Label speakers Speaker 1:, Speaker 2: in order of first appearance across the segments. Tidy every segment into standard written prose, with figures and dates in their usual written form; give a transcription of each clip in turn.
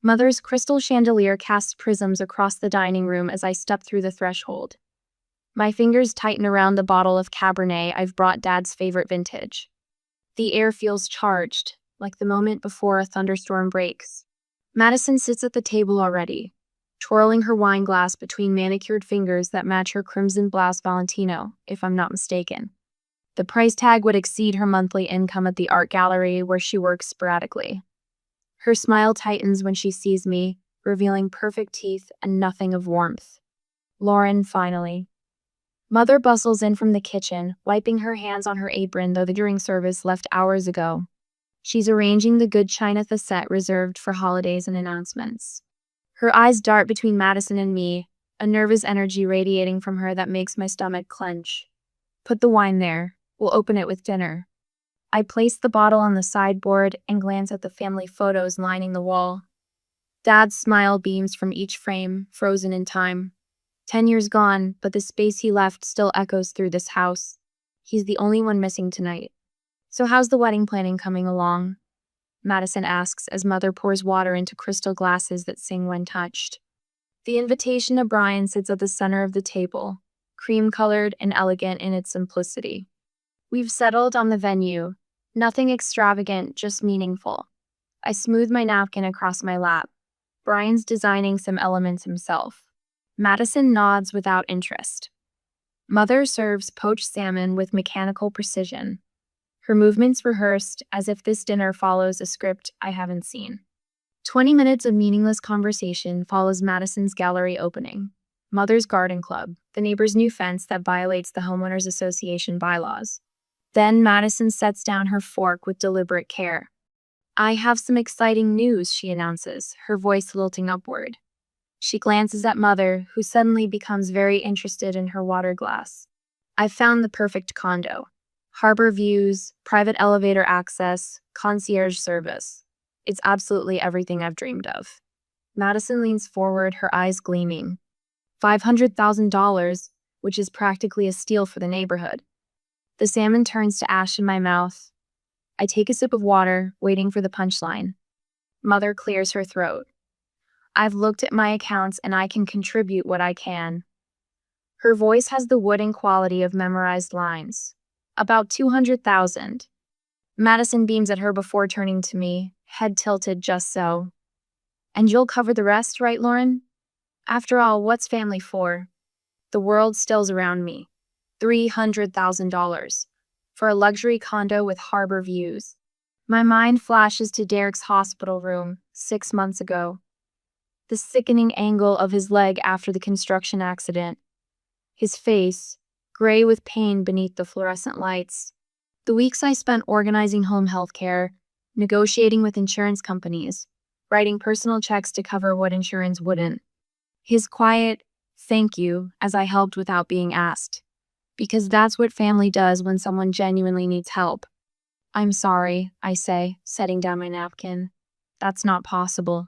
Speaker 1: Mother's crystal chandelier casts prisms across the dining room as I step through the threshold. My fingers tighten around the bottle of Cabernet I've brought Dad's favorite vintage. The air feels charged, like the moment before a thunderstorm breaks. Madison sits at the table already, twirling her wine glass between manicured fingers that match her crimson blouse Valentino, if I'm not mistaken. The price tag would exceed her monthly income at the art gallery where she works sporadically. Her smile tightens when she sees me, revealing perfect teeth and nothing of warmth. Lauren, finally. Mother bustles in from the kitchen, wiping her hands on her apron though the during service left hours ago. She's arranging the good china set reserved for holidays and announcements. Her eyes dart between Madison and me, a nervous energy radiating from her that makes my stomach clench. Put the wine there. We'll open it with dinner. I place the bottle on the sideboard and glance at the family photos lining the wall. Dad's smile beams from each frame, frozen in time. 10 years gone, but the space he left still echoes through this house. He's the only one missing tonight. So how's the wedding planning coming along? Madison asks as Mother pours water into crystal glasses that sing when touched. The invitation to Brian sits at the center of the table, cream-colored and elegant in its simplicity. We've settled on the venue. Nothing extravagant, just meaningful. I smooth my napkin across my lap. Brian's designing some elements himself. Madison nods without interest. Mother serves poached salmon with mechanical precision. Her movements rehearsed as if this dinner follows a script I haven't seen. 20 minutes of meaningless conversation follows Madison's gallery opening. Mother's garden club, the neighbor's new fence that violates the Homeowners Association bylaws. Then Madison sets down her fork with deliberate care. I have some exciting news, she announces, her voice lilting upward. She glances at Mother, who suddenly becomes very interested in her water glass. I've found the perfect condo. Harbor views, private elevator access, concierge service. It's absolutely everything I've dreamed of. Madison leans forward, her eyes gleaming. $500,000, which is practically a steal for the neighborhood. The salmon turns to ash in my mouth. I take a sip of water, waiting for the punchline. Mother clears her throat. I've looked at my accounts and I can contribute what I can. Her voice has the wooden quality of memorized lines. About 200,000. Madison beams at her before turning to me, head tilted just so. And you'll cover the rest, right, Lauren? After all, what's family for? The world stills around me. $300,000 for a luxury condo with harbor views. My mind flashes to Derek's hospital room 6 months ago. The sickening angle of his leg after the construction accident. His face, gray with pain beneath the fluorescent lights. The weeks I spent organizing home health care, negotiating with insurance companies, writing personal checks to cover what insurance wouldn't. His quiet, thank you, as I helped without being asked. Because that's what family does when someone genuinely needs help. I'm sorry, I say, setting down my napkin. That's not possible.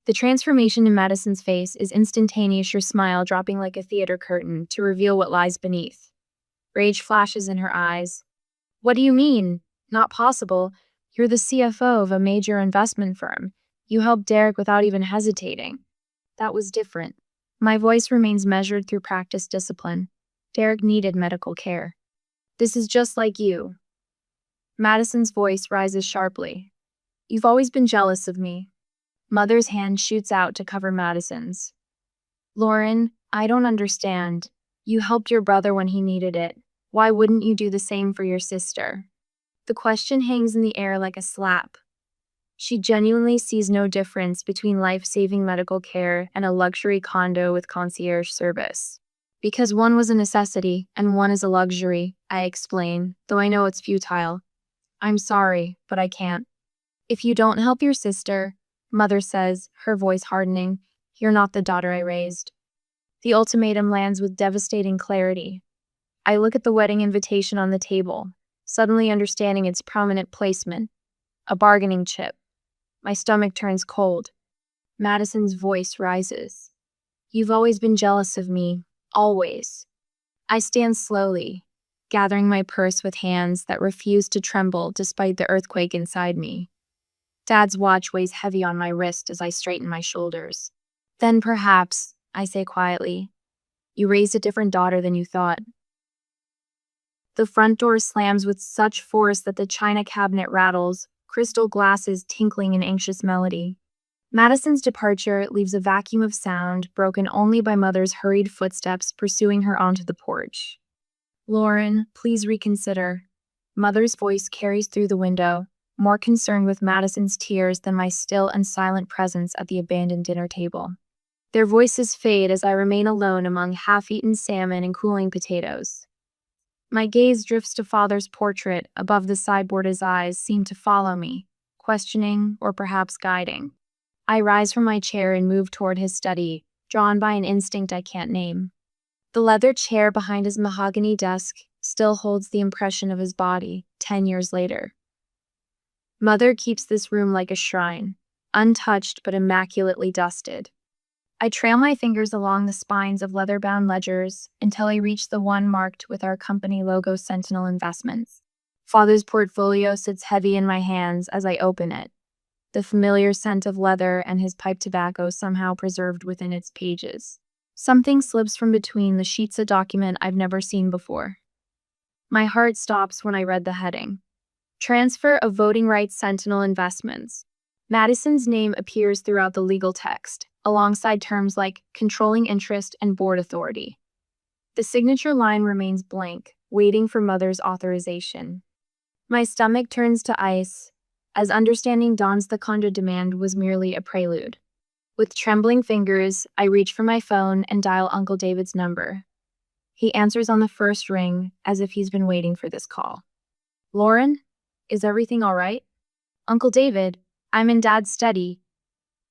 Speaker 1: The transformation in Madison's face is instantaneous, her smile dropping like a theater curtain to reveal what lies beneath. Rage flashes in her eyes. What do you mean? Not possible. You're the CFO of a major investment firm. You helped Derek without even hesitating. That was different. My voice remains measured through practiced discipline. Derek needed medical care. This is just like you. Madison's voice rises sharply. You've always been jealous of me. Mother's hand shoots out to cover Madison's. Lauren, I don't understand. You helped your brother when he needed it. Why wouldn't you do the same for your sister? The question hangs in the air like a slap. She genuinely sees no difference between life-saving medical care and a luxury condo with concierge service. Because one was a necessity and one is a luxury, I explain, though I know it's futile. I'm sorry, but I can't. If you don't help your sister, Mother says, her voice hardening, you're not the daughter I raised. The ultimatum lands with devastating clarity. I look at the wedding invitation on the table, suddenly understanding its prominent placement. A bargaining chip. My stomach turns cold. Madison's voice rises. You've always been jealous of me. Always. I stand slowly, gathering my purse with hands that refuse to tremble despite the earthquake inside me. Dad's watch weighs heavy on my wrist as I straighten my shoulders. Then perhaps, I say quietly, you raised a different daughter than you thought. The front door slams with such force that the china cabinet rattles, crystal glasses tinkling in anxious melody. Madison's departure leaves a vacuum of sound broken only by Mother's hurried footsteps pursuing her onto the porch. Lauren, please reconsider. Mother's voice carries through the window, more concerned with Madison's tears than my still and silent presence at the abandoned dinner table. Their voices fade as I remain alone among half-eaten salmon and cooling potatoes. My gaze drifts to Father's portrait above the sideboard. His eyes seem to follow me, questioning or perhaps guiding. I rise from my chair and move toward his study, drawn by an instinct I can't name. The leather chair behind his mahogany desk still holds the impression of his body 10 years later. Mother keeps this room like a shrine, untouched but immaculately dusted. I trail my fingers along the spines of leather-bound ledgers until I reach the one marked with our company logo, Sentinel Investments. Father's portfolio sits heavy in my hands as I open it, the familiar scent of leather and his pipe tobacco somehow preserved within its pages. Something slips from between the sheets of document I've never seen before. My heart stops when I read the heading. Transfer of Voting Rights Sentinel Investments. Madison's name appears throughout the legal text, alongside terms like controlling interest and board authority. The signature line remains blank, waiting for Mother's authorization. My stomach turns to ice, as understanding dawns the condo demand was merely a prelude. With trembling fingers, I reach for my phone and dial Uncle David's number. He answers on the first ring, as if he's been waiting for this call. Lauren, is everything all right? Uncle David, I'm in Dad's study.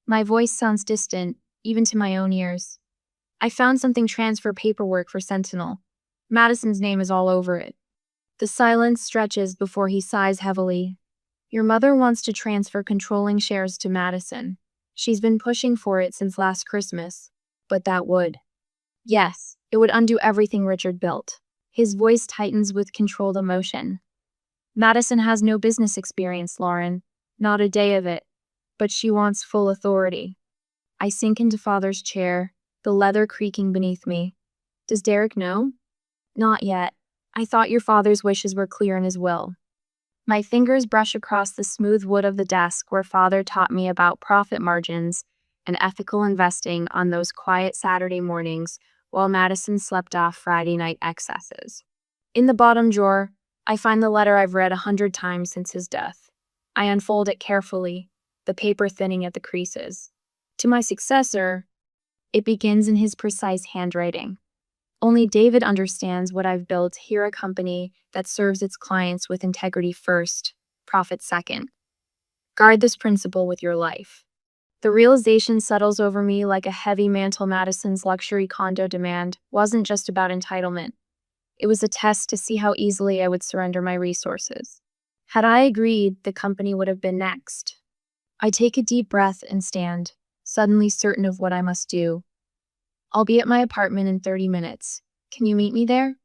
Speaker 1: My voice sounds distant, even to my own ears. I found something transfer paperwork for Sentinel. Madison's name is all over it. The silence stretches before he sighs heavily. Your mother wants to transfer controlling shares to Madison. She's been pushing for it since last Christmas. But that would. Yes, it would undo everything Richard built. His voice tightens with controlled emotion. Madison has no business experience, Lauren. Not a day of it. But she wants full authority. I sink into Father's chair, the leather creaking beneath me. Does Derek know? Not yet. I thought your father's wishes were clear in his will. My fingers brush across the smooth wood of the desk where Father taught me about profit margins and ethical investing on those quiet Saturday mornings while Madison slept off Friday night excesses. In the bottom drawer, I find the letter I've read 100 times since his death. I unfold it carefully, the paper thinning at the creases. To my successor, it begins in his precise handwriting. Only David understands what I've built here, a company that serves its clients with integrity first, profit second. Guard this principle with your life. The realization settles over me like a heavy mantle. Madison's luxury condo demand wasn't just about entitlement. It was a test to see how easily I would surrender my resources. Had I agreed, the company would have been next. I take a deep breath and stand, suddenly certain of what I must do. I'll be at my apartment in 30 minutes. Can you meet me there?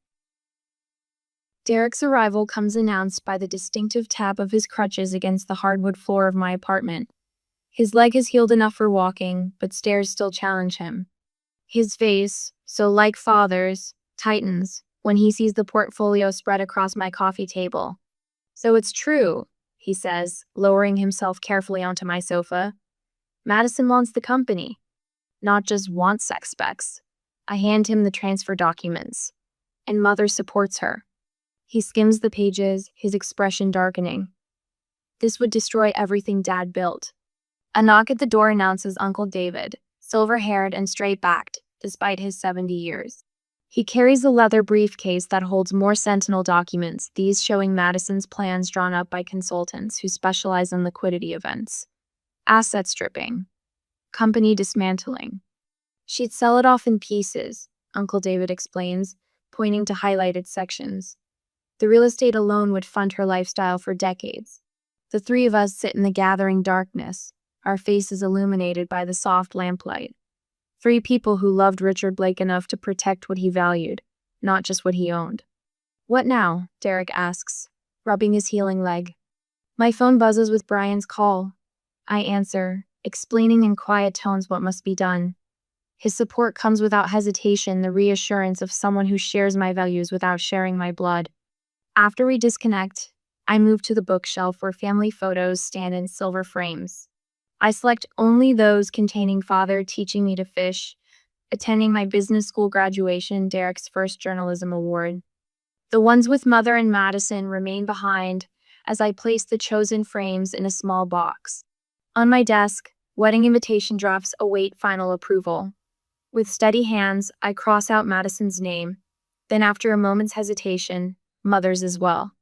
Speaker 1: Derek's arrival comes announced by the distinctive tap of his crutches against the hardwood floor of my apartment. His leg has healed enough for walking, but stairs still challenge him. His face, so like Father's, tightens when he sees the portfolio spread across my coffee table. So it's true, he says, lowering himself carefully onto my sofa. Madison wants the company. Not just wants sex specs. I hand him the transfer documents. And Mother supports her. He skims the pages, his expression darkening. This would destroy everything Dad built. A knock at the door announces Uncle David, silver-haired and straight-backed, despite his 70 years. He carries a leather briefcase that holds more Sentinel documents, these showing Madison's plans drawn up by consultants who specialize in liquidity events. Asset stripping. Company dismantling. She'd sell it off in pieces, Uncle David explains, pointing to highlighted sections. The real estate alone would fund her lifestyle for decades. The three of us sit in the gathering darkness, our faces illuminated by the soft lamplight. Three people who loved Richard Blake enough to protect what he valued, not just what he owned. What now? Derek asks, rubbing his healing leg. My phone buzzes with Brian's call. I answer, explaining in quiet tones what must be done. His support comes without hesitation, the reassurance of someone who shares my values without sharing my blood. After we disconnect, I move to the bookshelf where family photos stand in silver frames. I select only those containing father teaching me to fish, attending my business school graduation, Derek's first journalism award. The ones with mother and Madison remain behind as I place the chosen frames in a small box. On my desk, wedding invitation drafts await final approval. With steady hands, I cross out Madison's name, then after a moment's hesitation, mother's as well.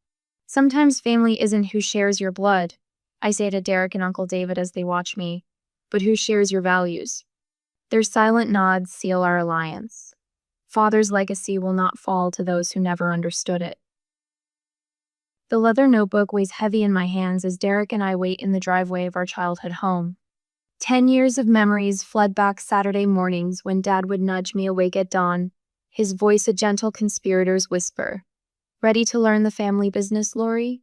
Speaker 1: Sometimes family isn't who shares your blood, I say to Derek and Uncle David as they watch me, but who shares your values. Their silent nods seal our alliance. Father's legacy will not fall to those who never understood it. The leather notebook weighs heavy in my hands as Derek and I wait in the driveway of our childhood home. 10 years of memories flood back Saturday mornings when Dad would nudge me awake at dawn, his voice a gentle conspirator's whisper. Ready to learn the family business, Lori?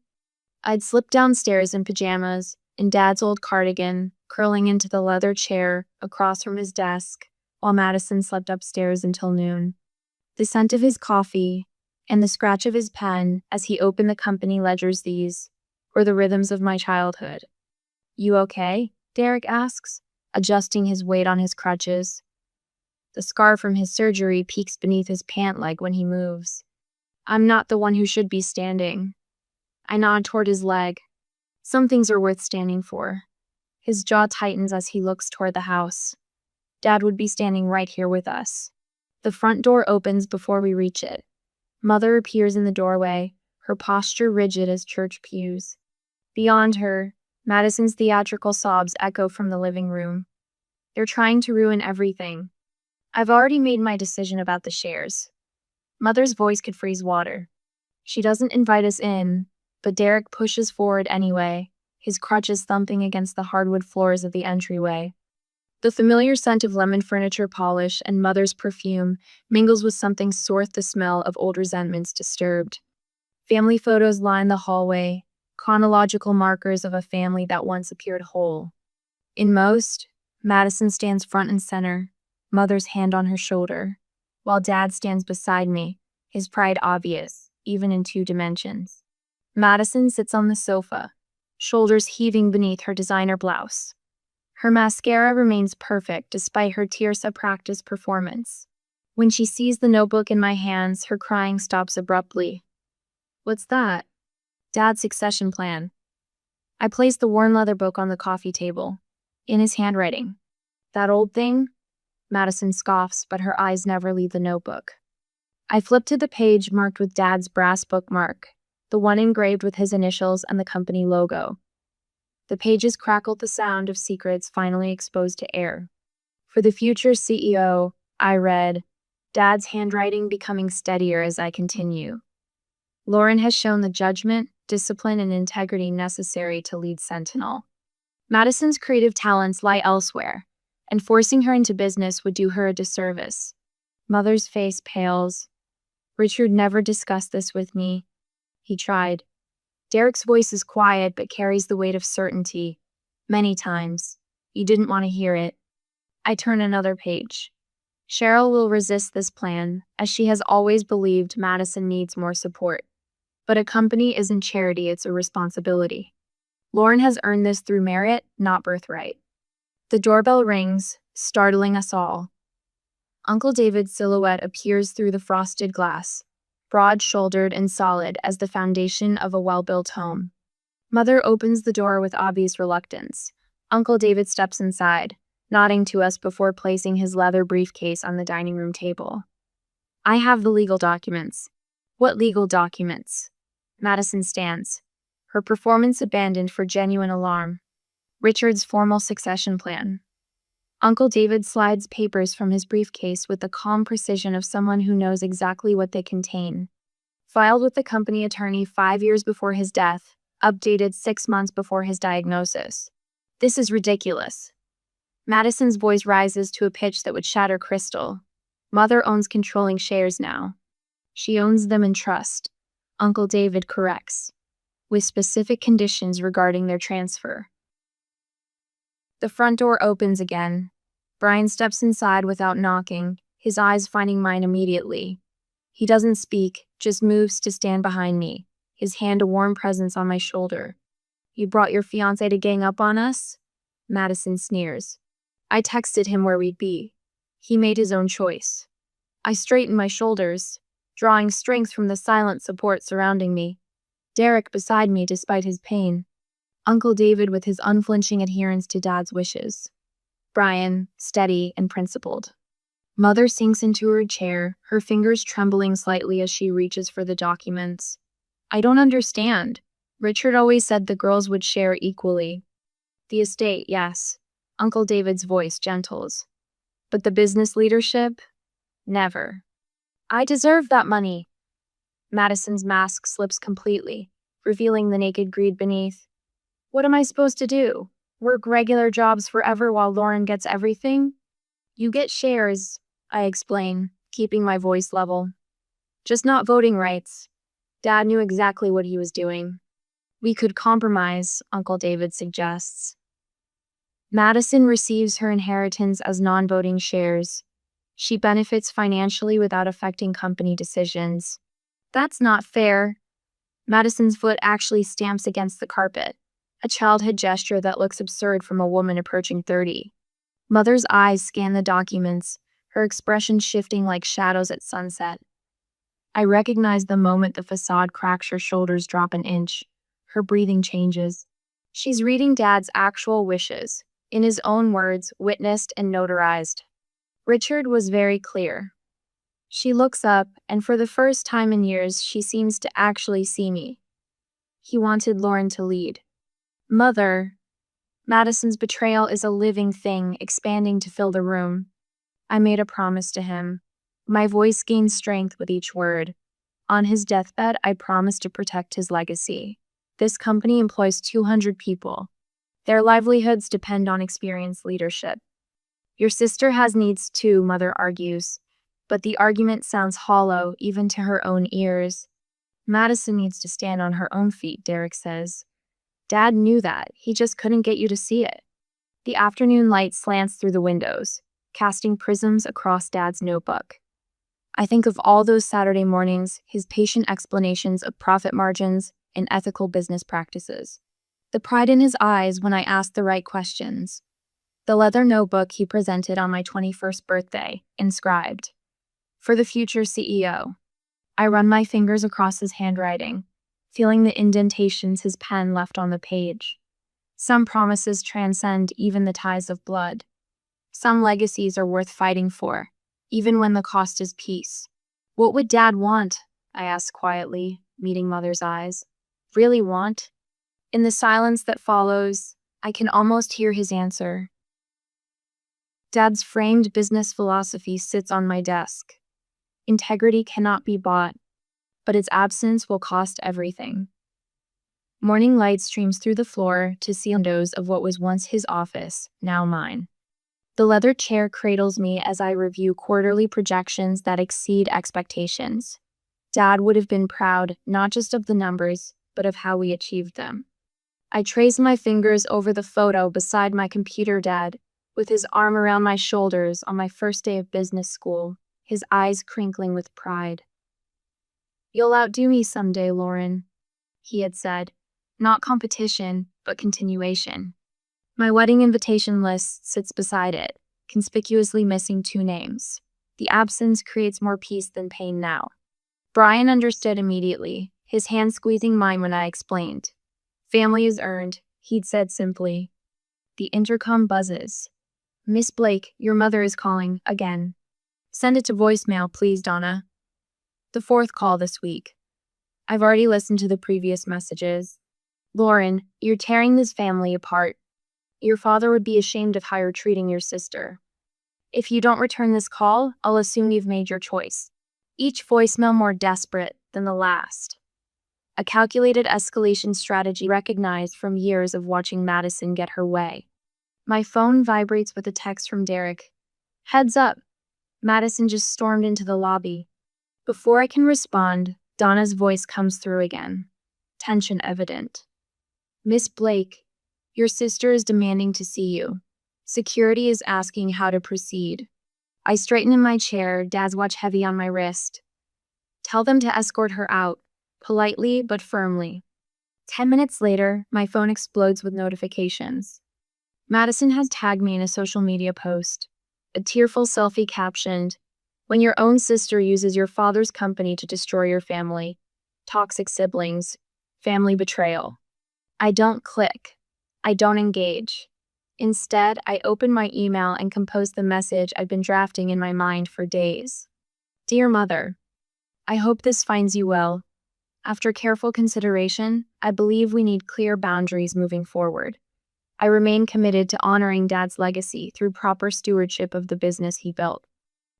Speaker 1: I'd slip downstairs in pajamas, in Dad's old cardigan, curling into the leather chair across from his desk, while Madison slept upstairs until noon. The scent of his coffee and the scratch of his pen as he opened the company ledgers, these were the rhythms of my childhood. You okay? Derek asks, adjusting his weight on his crutches. The scar from his surgery peeks beneath his pant leg when he moves. I'm not the one who should be standing. I nod toward his leg. Some things are worth standing for. His jaw tightens as he looks toward the house. Dad would be standing right here with us. The front door opens before we reach it. Mother appears in the doorway, her posture rigid as church pews. Beyond her, Madison's theatrical sobs echo from the living room. They're trying to ruin everything. I've already made my decision about the shares. Mother's voice could freeze water. She doesn't invite us in, but Derek pushes forward anyway, his crutches thumping against the hardwood floors of the entryway. The familiar scent of lemon furniture polish and Mother's perfume mingles with something sort the smell of old resentments disturbed. Family photos line the hallway, chronological markers of a family that once appeared whole. In most, Madison stands front and center, Mother's hand on her shoulder, while Dad stands beside me, his pride obvious, even in 2 dimensions. Madison sits on the sofa, shoulders heaving beneath her designer blouse. Her mascara remains perfect despite her tears-practice performance. When she sees the notebook in my hands, her crying stops abruptly. What's that? Dad's succession plan. I place the worn leather book on the coffee table, in his handwriting. That old thing? Madison scoffs, but her eyes never leave the notebook. I flip to the page marked with Dad's brass bookmark, the one engraved with his initials and the company logo. The pages crackled the sound of secrets finally exposed to air. For the future CEO, I read, Dad's handwriting becoming steadier as I continue. Lauren has shown the judgment, discipline, and integrity necessary to lead Sentinel. Madison's creative talents lie elsewhere, and forcing her into business would do her a disservice. Mother's face pales. Richard never discussed this with me. He tried. Derek's voice is quiet but carries the weight of certainty. Many times. You didn't want to hear it. I turn another page. Cheryl will resist this plan, as she has always believed Madison needs more support. But a company isn't charity, it's a responsibility. Lauren has earned this through merit, not birthright. The doorbell rings, startling us all. Uncle David's silhouette appears through the frosted glass, broad-shouldered and solid as the foundation of a well-built home. Mother opens the door with obvious reluctance. Uncle David steps inside, nodding to us before placing his leather briefcase on the dining room table. I have the legal documents. What legal documents? Madison stands, her performance abandoned for genuine alarm. Richard's formal succession plan. Uncle David slides papers from his briefcase with the calm precision of someone who knows exactly what they contain. Filed with the company attorney 5 years before his death, updated 6 months before his diagnosis. This is ridiculous. Madison's voice rises to a pitch that would shatter crystal. Mother owns controlling shares now. She owns them in trust. Uncle David corrects, with specific conditions regarding their transfer. The front door opens again. Brian steps inside without knocking, his eyes finding mine immediately. He doesn't speak, just moves to stand behind me, his hand a warm presence on my shoulder. "You brought your fiancé to gang up on us?" Madison sneers. "I texted him where we'd be. He made his own choice." I straighten my shoulders, drawing strength from the silent support surrounding me. Derek beside me despite his pain. Uncle David with his unflinching adherence to Dad's wishes. Brian, steady and principled. Mother sinks into her chair, her fingers trembling slightly as she reaches for the documents. "I don't understand. Richard always said the girls would share equally." "The estate, yes." Uncle David's voice gentles. "But the business leadership? Never." "I deserve that money." Madison's mask slips completely, revealing the naked greed beneath. "What am I supposed to do? Work regular jobs forever while Lauren gets everything?" "You get shares," I explain, keeping my voice level. "Just not voting rights." Dad knew exactly what he was doing. "We could compromise," Uncle David suggests. Madison receives her inheritance as non-voting shares. She benefits financially without affecting company decisions. "That's not fair." Madison's foot actually stamps against the carpet, a childhood gesture that looks absurd from a woman approaching 30. Mother's eyes scan the documents, her expression shifting like shadows at sunset. I recognize the moment the facade cracks, her shoulders drop an inch. Her breathing changes. She's reading Dad's actual wishes, in his own words, witnessed and notarized. Richard was very clear. She looks up, and for the first time in years, she seems to actually see me. He wanted Lauren to lead. Mother. Madison's betrayal is a living thing, expanding to fill the room. I made a promise to him. My voice gained strength with each word. On his deathbed, I promised to protect his legacy. This company employs 200 people. Their livelihoods depend on experienced leadership. Your sister has needs too, Mother argues. But the argument sounds hollow, even to her own ears. Madison needs to stand on her own feet, Derek says. Dad knew that, he just couldn't get you to see it. The afternoon light slants through the windows, casting prisms across Dad's notebook. I think of all those Saturday mornings, his patient explanations of profit margins and ethical business practices. The pride in his eyes when I asked the right questions. The leather notebook he presented on my 21st birthday, inscribed, "For the future CEO." I run my fingers across his handwriting, feeling the indentations his pen left on the page. Some promises transcend even the ties of blood. Some legacies are worth fighting for, even when the cost is peace. What would Dad want? I asked quietly, meeting Mother's eyes. Really want? In the silence that follows, I can almost hear his answer. Dad's framed business philosophy sits on my desk. Integrity cannot be bought, but its absence will cost everything. Morning light streams through the floor to see windows of what was once his office, now mine. The leather chair cradles me as I review quarterly projections that exceed expectations. Dad would have been proud not just of the numbers, but of how we achieved them. I trace my fingers over the photo beside my computer, Dad, with his arm around my shoulders on my first day of business school, his eyes crinkling with pride. You'll outdo me someday, Lauren, he had said. Not competition, but continuation. My wedding invitation list sits beside it, conspicuously missing 2 names. The absence creates more peace than pain now. Brian understood immediately, his hand squeezing mine when I explained. Family is earned, he'd said simply. The intercom buzzes. Miss Blake, your mother is calling, again. Send it to voicemail, please, Donna. The 4th call this week. I've already listened to the previous messages. Lauren, you're tearing this family apart. Your father would be ashamed of how you're treating your sister. If you don't return this call, I'll assume you've made your choice. Each voicemail more desperate than the last. A calculated escalation strategy recognized from years of watching Madison get her way. My phone vibrates with a text from Derek. Heads up. Madison just stormed into the lobby. Before I can respond, Donna's voice comes through again. Tension evident. Miss Blake, your sister is demanding to see you. Security is asking how to proceed. I straighten in my chair, Dad's watch heavy on my wrist. Tell them to escort her out, politely but firmly. 10 minutes later, my phone explodes with notifications. Madison has tagged me in a social media post. A tearful selfie captioned, "When your own sister uses your father's company to destroy your family. Toxic siblings. Family betrayal." I don't click. I don't engage. Instead, I open my email and compose the message I've been drafting in my mind for days. Dear Mother, I hope this finds you well. After careful consideration, I believe we need clear boundaries moving forward. I remain committed to honoring Dad's legacy through proper stewardship of the business he built.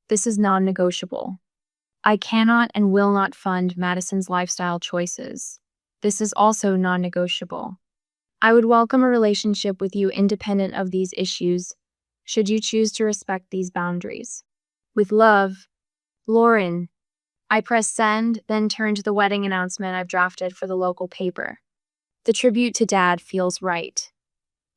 Speaker 1: This is non-negotiable. I cannot and will not fund Madison's lifestyle choices. This is also non-negotiable. I would welcome a relationship with you independent of these issues, should you choose to respect these boundaries. With love, Lauren. I press send, then turn to the wedding announcement I've drafted for the local paper. The tribute to Dad feels right.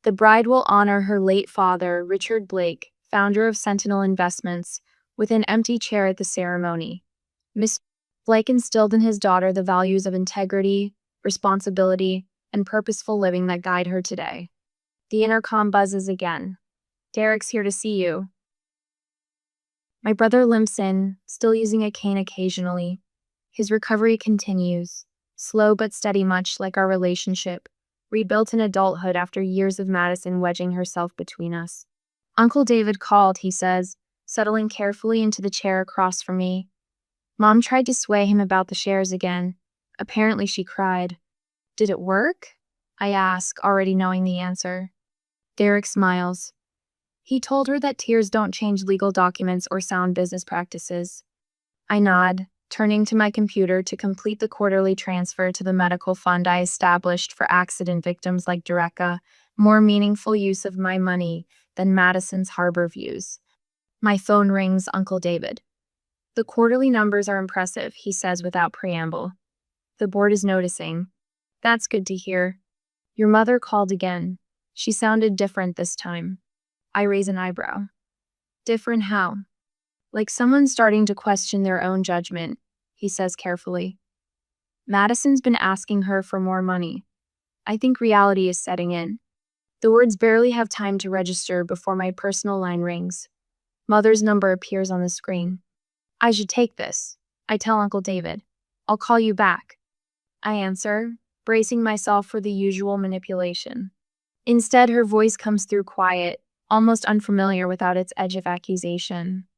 Speaker 1: The bride will honor her late father, Richard Blake, founder of Sentinel Investments, with an empty chair at the ceremony. Miss Blake instilled in his daughter the values of integrity, responsibility, and purposeful living that guide her today. The intercom buzzes again. Derek's here to see you. My brother limps in, still using a cane occasionally. His recovery continues, slow but steady, much like our relationship, rebuilt in adulthood after years of Madison wedging herself between us. Uncle David called, he says, settling carefully into the chair across from me. Mom tried to sway him about the shares again. Apparently she cried. Did it work? I ask, already knowing the answer. Derek smiles. He told her that tears don't change legal documents or sound business practices. I nod, turning to my computer to complete the quarterly transfer to the medical fund I established for accident victims like Dereka, more meaningful use of my money than Madison's harbor views. My phone rings, Uncle David. The quarterly numbers are impressive, he says without preamble. The board is noticing. That's good to hear. Your mother called again. She sounded different this time. I raise an eyebrow. Different how? Like someone starting to question their own judgment, he says carefully. Madison's been asking her for more money. I think reality is setting in. The words barely have time to register before my personal line rings. Mother's number appears on the screen. I should take this, I tell Uncle David. I'll call you back. I answer, bracing myself for the usual manipulation. Instead, her voice comes through quiet, almost unfamiliar without its edge of accusation.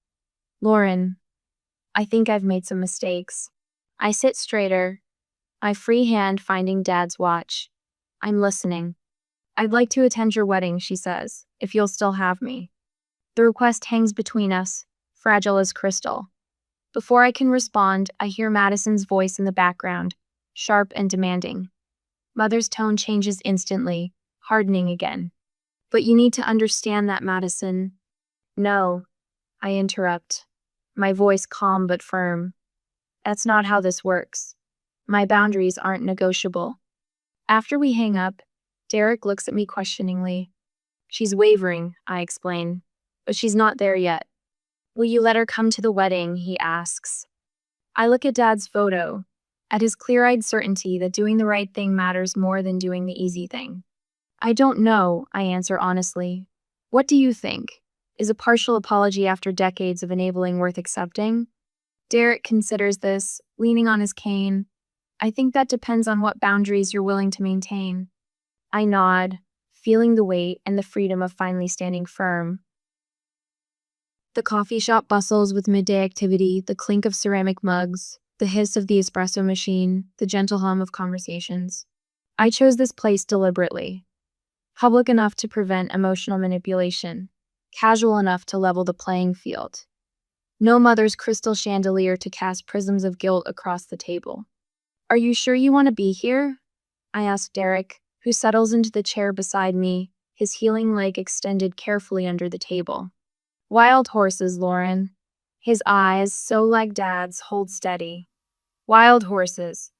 Speaker 1: Lauren, I think I've made some mistakes. I sit straighter, my free hand finding Dad's watch. I'm listening. I'd like to attend your wedding, she says, if you'll still have me. The request hangs between us, fragile as crystal. Before I can respond, I hear Madison's voice in the background, sharp and demanding. Mother's tone changes instantly, hardening again. But you need to understand that, Madison. No, I interrupt, my voice calm but firm. That's not how this works. My boundaries aren't negotiable. After we hang up, Derek looks at me questioningly. She's wavering, I explain, but she's not there yet. Will you let her come to the wedding, he asks. I look at Dad's photo, at his clear-eyed certainty that doing the right thing matters more than doing the easy thing. I don't know, I answer honestly. What do you think? Is a partial apology after decades of enabling worth accepting? Derek considers this, leaning on his cane. I think that depends on what boundaries you're willing to maintain. I nod, feeling the weight and the freedom of finally standing firm. The coffee shop bustles with midday activity, the clink of ceramic mugs, the hiss of the espresso machine, the gentle hum of conversations. I chose this place deliberately. Public enough to prevent emotional manipulation, casual enough to level the playing field. No mother's crystal chandelier to cast prisms of guilt across the table. Are you sure you want to be here? I ask Derek, who settles into the chair beside me, his healing leg extended carefully under the table. Wild horses, Lauren. His eyes, so like Dad's, hold steady. Wild horses.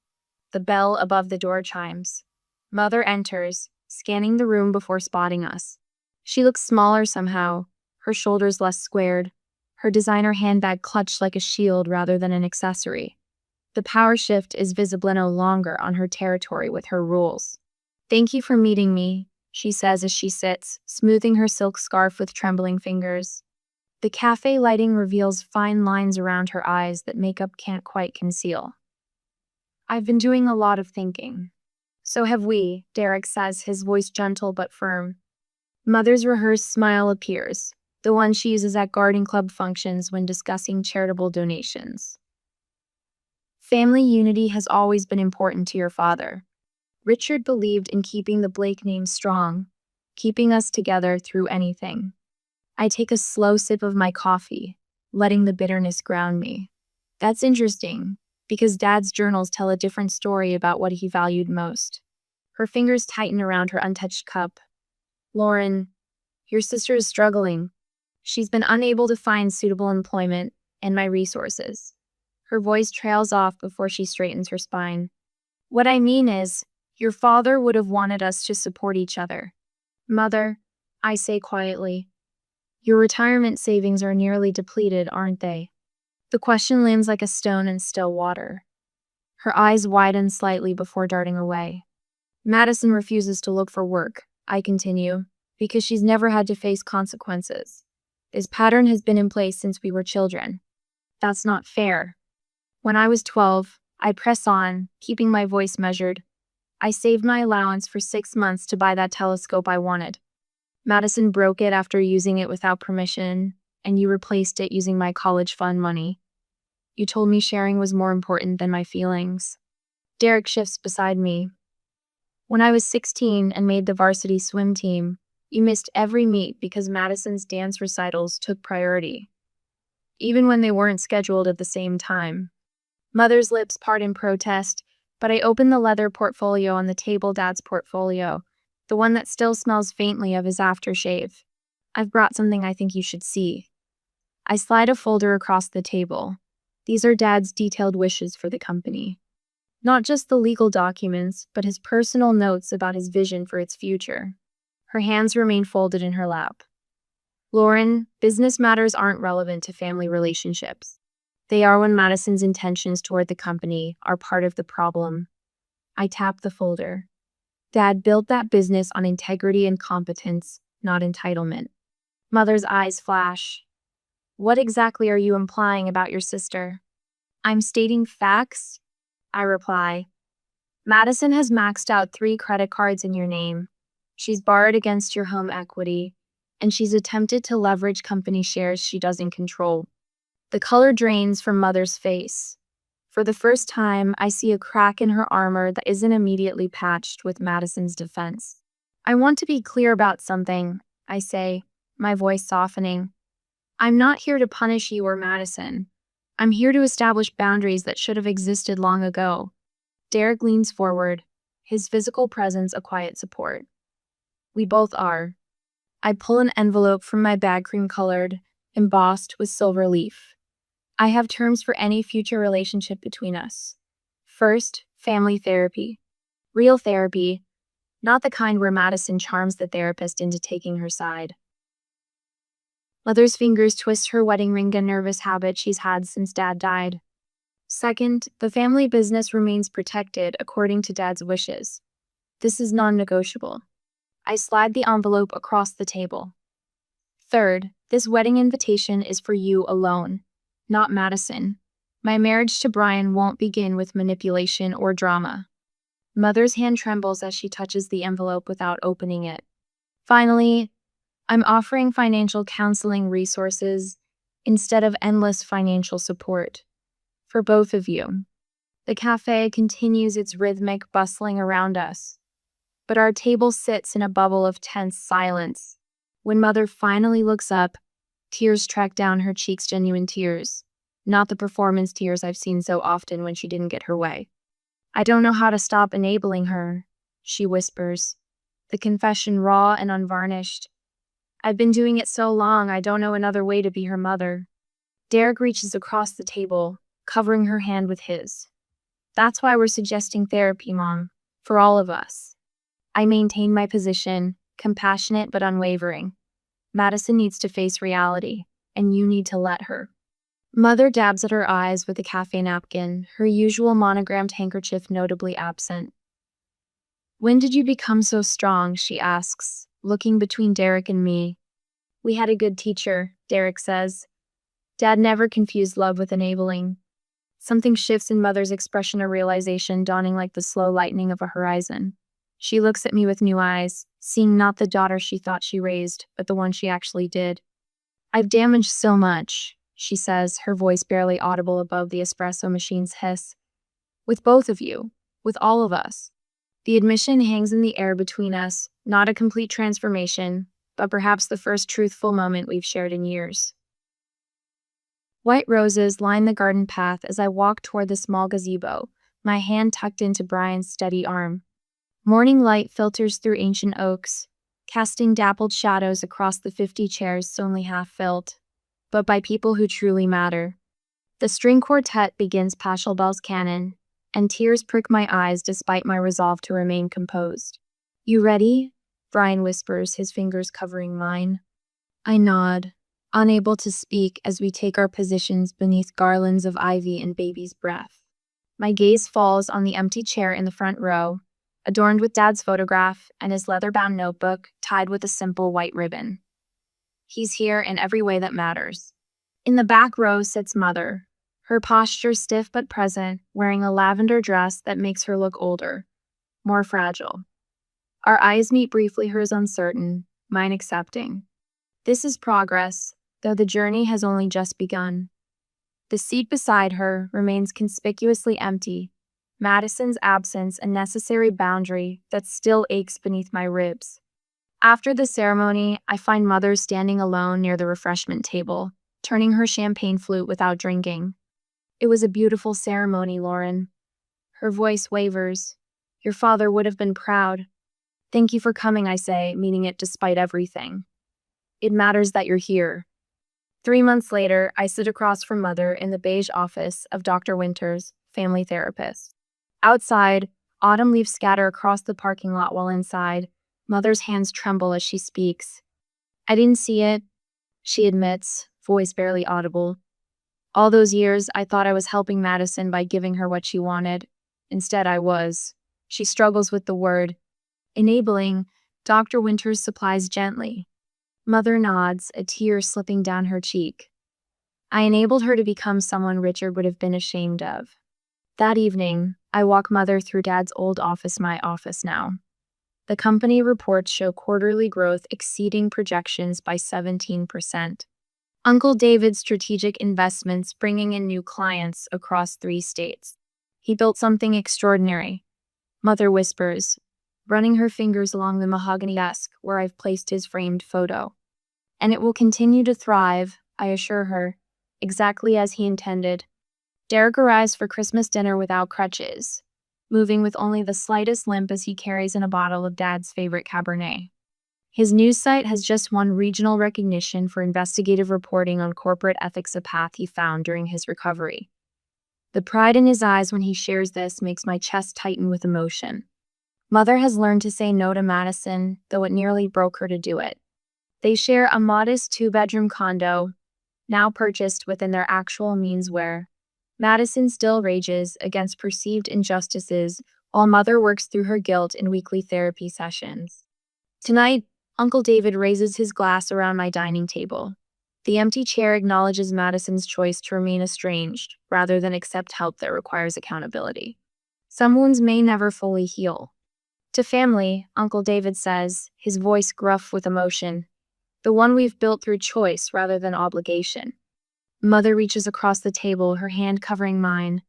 Speaker 1: The bell above the door chimes. Mother enters, scanning the room before spotting us. She looks smaller somehow, her shoulders less squared, her designer handbag clutched like a shield rather than an accessory. The power shift is visible no longer on her territory with her rules. "Thank you for meeting me," she says as she sits, smoothing her silk scarf with trembling fingers. The cafe lighting reveals fine lines around her eyes that makeup can't quite conceal. "I've been doing a lot of thinking." "So have we," Derek says, his voice gentle but firm. Mother's rehearsed smile appears, the one she uses at garden club functions when discussing charitable donations. "Family unity has always been important to your father. Richard believed in keeping the Blake name strong, keeping us together through anything." I take a slow sip of my coffee, letting the bitterness ground me. That's interesting, because Dad's journals tell a different story about what he valued most. Her fingers tighten around her untouched cup. "Lauren, your sister is struggling. She's been unable to find suitable employment and my resources." Her voice trails off before she straightens her spine. "What I mean is, your father would have wanted us to support each other." "Mother," I say quietly, "your retirement savings are nearly depleted, aren't they?" The question lands like a stone in still water. Her eyes widen slightly before darting away. "Madison refuses to look for work," I continue, "because she's never had to face consequences. This pattern has been in place since we were children." "That's not fair." "When I was 12, I press on, keeping my voice measured. I saved my allowance for 6 months to buy that telescope I wanted. Madison broke it after using it without permission, and you replaced it using my college fund money. You told me sharing was more important than my feelings." Derek shifts beside me. "When I was 16 and made the varsity swim team, you missed every meet because Madison's dance recitals took priority, even when they weren't scheduled at the same time." Mother's lips part in protest, but I open the leather portfolio on the table, Dad's portfolio, the one that still smells faintly of his aftershave. "I've brought something I think you should see." I slide a folder across the table. These are Dad's detailed wishes for the company. Not just the legal documents, but his personal notes about his vision for its future. Her hands remain folded in her lap. "Lauren, business matters aren't relevant to family relationships. They are when Madison's intentions toward the company are part of the problem." I tap the folder. Dad built that business on integrity and competence, not entitlement. Mother's eyes flash. "What exactly are you implying about your sister?" "I'm stating facts," I reply. "Madison has maxed out 3 credit cards in your name. She's borrowed against your home equity, and she's attempted to leverage company shares she doesn't control." The color drains from Mother's face. For the first time, I see a crack in her armor that isn't immediately patched with Madison's defense. "I want to be clear about something," I say, my voice softening. "I'm not here to punish you or Madison. I'm here to establish boundaries that should have existed long ago." Derek leans forward, his physical presence a quiet support. "We both are." I pull an envelope from my bag, cream-colored, embossed with silver leaf. "I have terms for any future relationship between us. First, family therapy. Real therapy, not the kind where Madison charms the therapist into taking her side." Mother's fingers twist her wedding ring, a nervous habit she's had since Dad died. "Second, the family business remains protected according to Dad's wishes. This is non-negotiable." I slide the envelope across the table. "Third, this wedding invitation is for you alone, not Madison. My marriage to Brian won't begin with manipulation or drama." Mother's hand trembles as she touches the envelope without opening it. "Finally, I'm offering financial counseling resources instead of endless financial support. For both of you." The cafe continues its rhythmic bustling around us, but our table sits in a bubble of tense silence. When Mother finally looks up, tears track down her cheeks, genuine tears, not the performance tears I've seen so often when she didn't get her way. "I don't know how to stop enabling her," she whispers, the confession raw and unvarnished. "I've been doing it so long, I don't know another way to be her mother." Derek reaches across the table, covering her hand with his. "That's why we're suggesting therapy, Mom, for all of us." I maintain my position, compassionate but unwavering. Madison needs to face reality, and you need to let her. Mother dabs at her eyes with a cafe napkin, her usual monogrammed handkerchief notably absent. When did you become so strong? She asks, looking between Derek and me. We had a good teacher, Derek says. Dad never confused love with enabling. Something shifts in Mother's expression, a realization dawning like the slow lightning of a horizon. She looks at me with new eyes, seeing not the daughter she thought she raised, but the one she actually did. I've damaged so much, she says, her voice barely audible above the espresso machine's hiss. With both of you, with all of us. The admission hangs in the air between us, not a complete transformation, but perhaps the first truthful moment we've shared in years. White roses line the garden path as I walk toward the small gazebo, my hand tucked into Brian's steady arm. Morning light filters through ancient oaks, casting dappled shadows across the 50 chairs only half filled, but by people who truly matter. The string quartet begins Pachelbel's canon, and tears prick my eyes despite my resolve to remain composed. You ready? Brian whispers, his fingers covering mine. I nod, unable to speak as we take our positions beneath garlands of ivy and baby's breath. My gaze falls on the empty chair in the front row, adorned with Dad's photograph and his leather-bound notebook tied with a simple white ribbon. He's here in every way that matters. In the back row sits Mother, her posture stiff but present, wearing a lavender dress that makes her look older, more fragile. Our eyes meet briefly, hers uncertain, mine accepting. This is progress, though the journey has only just begun. The seat beside her remains conspicuously empty, Madison's absence a necessary boundary that still aches beneath my ribs. After the ceremony, I find Mother standing alone near the refreshment table, turning her champagne flute without drinking. It was a beautiful ceremony, Lauren. Her voice wavers. Your father would have been proud. Thank you for coming, I say, meaning it despite everything. It matters that you're here. 3 months later, I sit across from Mother in the beige office of Dr. Winters, family therapist. Outside, autumn leaves scatter across the parking lot, while inside, Mother's hands tremble as she speaks. I didn't see it, she admits, voice barely audible. All those years, I thought I was helping Madison by giving her what she wanted. Instead, I was. She struggles with the word. Enabling, Dr. Winters supplies gently. Mother nods, a tear slipping down her cheek. I enabled her to become someone Richard would have been ashamed of. That evening, I walk Mother through Dad's old office, my office now. The company reports show quarterly growth exceeding projections by 17%. Uncle David's strategic investments bringing in new clients across 3 states. He built something extraordinary. Mother whispers, running her fingers along the mahogany desk where I've placed his framed photo. And it will continue to thrive, I assure her, exactly as he intended. Derek arrives for Christmas dinner without crutches, moving with only the slightest limp as he carries in a bottle of Dad's favorite Cabernet. His news site has just won regional recognition for investigative reporting on corporate ethics, a path he found during his recovery. The pride in his eyes when he shares this makes my chest tighten with emotion. Mother has learned to say no to Madison, though it nearly broke her to do it. They share a modest 2-bedroom condo, now purchased within their actual means, where Madison still rages against perceived injustices while Mother works through her guilt in weekly therapy sessions. Tonight, Uncle David raises his glass around my dining table. The empty chair acknowledges Madison's choice to remain estranged rather than accept help that requires accountability. Some wounds may never fully heal. To family, Uncle David says, his voice gruff with emotion, the one we've built through choice rather than obligation. Mother reaches across the table, her hand covering mine.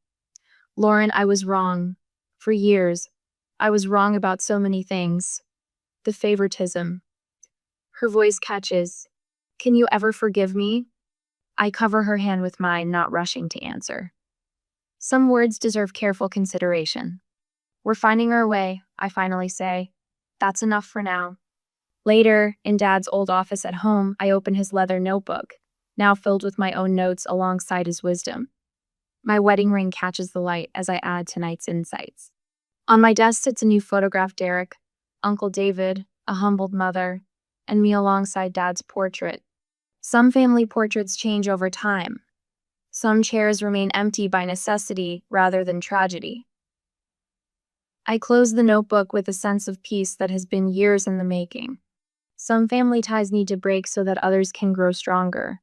Speaker 1: Lauren, I was wrong. For years, I was wrong about so many things. The favoritism. Her voice catches. Can you ever forgive me? I cover her hand with mine, not rushing to answer. Some words deserve careful consideration. We're finding our way, I finally say. That's enough for now. Later, in Dad's old office at home, I open his leather notebook, now filled with my own notes alongside his wisdom. My wedding ring catches the light as I add tonight's insights. On my desk sits a new photograph, Derek, Uncle David, a humbled mother, and me alongside Dad's portrait. Some family portraits change over time. Some chairs remain empty by necessity rather than tragedy. I close the notebook with a sense of peace that has been years in the making. Some family ties need to break so that others can grow stronger.